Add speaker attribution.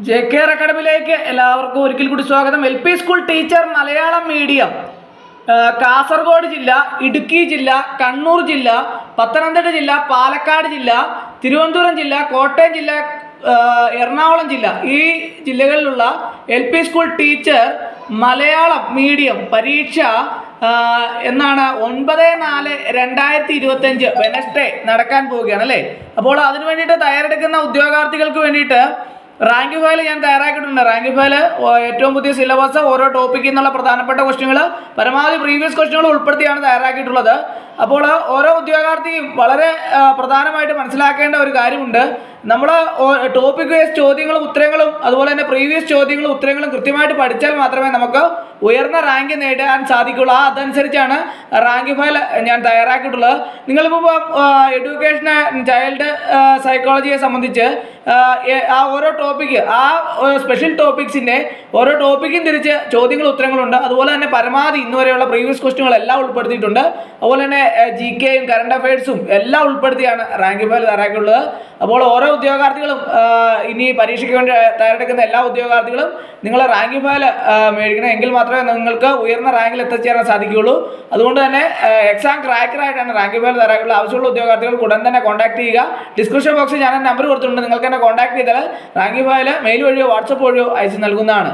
Speaker 1: JKR അക്കാഡമിയിലേക്ക് എല്ലാവർക്കും ഒരിക്കൽ കൂടി സ്വാഗതം. LP school teacher Malayalam medium Kasaragod ജില്ല, ഇടുക്കി ജില്ല, കണ്ണൂർ ജില്ല, പത്തനംതിട്ട ജില്ല, പാലക്കാട് ജില്ല, തിരുവനന്തപുരം ജില്ല, കോട്ടയം ജില്ല, എറണാകുളം ജില്ല, ഈ ജില്ലകളിലുള്ള LP school teacher Malayalam medium പരീക്ഷ എന്നാണ് 9/4/2025 വെനസ്ഡേ നടക്കാൻ പോവുകയാണ് അല്ലേ. അപ്പോൾ അതിനു വേണ്ടിയിട്ട് തയ്യാറെടുക്കുന്ന ഉദ്യോഗാർത്ഥികൾക്ക് വേണ്ടിയിട്ട് റാങ്ക് ഫയൽ ഞാൻ തയ്യാറാക്കിയിട്ടുണ്ട്. റാങ്ക് ഫയൽ ഏറ്റവും പുതിയ സിലബസ്, ഓരോ ടോപ്പിക്കിൽ നിന്നുള്ള പ്രധാനപ്പെട്ട ക്വസ്റ്റ്യനുകൾ, പരമാവധി പ്രീവിയസ് ക്വസ്റ്റ്യനുകൾ ഉൾപ്പെടുത്തിയാണ് തയ്യാറാക്കിയിട്ടുള്ളത്. അപ്പോൾ ഓരോ ഉദ്യോഗാർത്ഥിയും വളരെ പ്രധാനമായിട്ട് മനസ്സിലാക്കേണ്ട ഒരു കാര്യമുണ്ട്. നമ്മൾ ടോപ്പിക് വൈസ് ചോദ്യങ്ങളും ഉത്തരങ്ങളും അതുപോലെ തന്നെ പ്രീവിയസ് ചോദ്യങ്ങളും ഉത്തരങ്ങളും കൃത്യമായിട്ട് പഠിച്ചാൽ മാത്രമേ നമുക്ക് ഉയർന്ന റാങ്ക് നേടാൻ സാധിക്കുള്ളൂ. അതനുസരിച്ചാണ് റാങ്ക് ഫയൽ ഞാൻ തയ്യാറാക്കിയിട്ടുള്ളത്. നിങ്ങളിപ്പോൾ എഡ്യൂക്കേഷൻ, ചൈൽഡ് സൈക്കോളജിയെ സംബന്ധിച്ച് ആ ഓരോ ടോപ്പിക്ക്, ആ സ്പെഷ്യൽ ടോപ്പിക്സിൻ്റെ ഓരോ ടോപ്പിക്കും തിരിച്ച് ചോദ്യങ്ങളും ഉത്തരങ്ങളുണ്ട്. അതുപോലെ തന്നെ പരമാവധി ഇന്നുവരെയുള്ള പ്രീവിയസ് ക്വസ്റ്റ്യനുകളെല്ലാം ഉൾപ്പെടുത്തിയിട്ടുണ്ട്. അതുപോലെ തന്നെ GKയും കറണ്ട് അഫയേഴ്സും എല്ലാം ഉൾപ്പെടുത്തിയാണ് റാങ്ക് ഫയൽ തയ്യാറാക്കിയിട്ടുള്ളത്. അപ്പോൾ ഓരോ ഉദ്യോഗാർത്ഥികളും ഇനി പരീക്ഷയ്ക്ക് വേണ്ടി തയ്യാറെടുക്കുന്ന എല്ലാ ഉദ്യോഗാർത്ഥികളും നിങ്ങൾ റാങ്ക് ഫയൽ മേടിക്കണം. എങ്കിൽ മാത്രമേ നിങ്ങൾക്ക് ഉയർന്ന റാങ്കിൽ എത്തിച്ചേരാൻ സാധിക്കുകയുള്ളൂ. അതുകൊണ്ട് തന്നെ എക്സാം ക്രാക്കറായിട്ടാണ് റാങ്ക് ഫയൽ തയ്യാറാക്കിയിട്ടുള്ളത്. ആവശ്യമുള്ള ഉദ്യോഗാർത്ഥികൾ ഉടൻ തന്നെ കോൺടാക്ട് ചെയ്യുക. ഡിസ്ക്രിപ്ഷൻ ബോക്സിൽ ഞാൻ നമ്പർ കൊടുത്തിട്ടുണ്ട്. നിങ്ങൾക്ക് എന്നെ കോൺടാക്ട് ചെയ്താൽ റാങ്ക് ഫയൽ മെയിൽ വഴിയോ വാട്സപ്പ് വഴിയോ അയച്ചു നൽകുന്നതാണ്.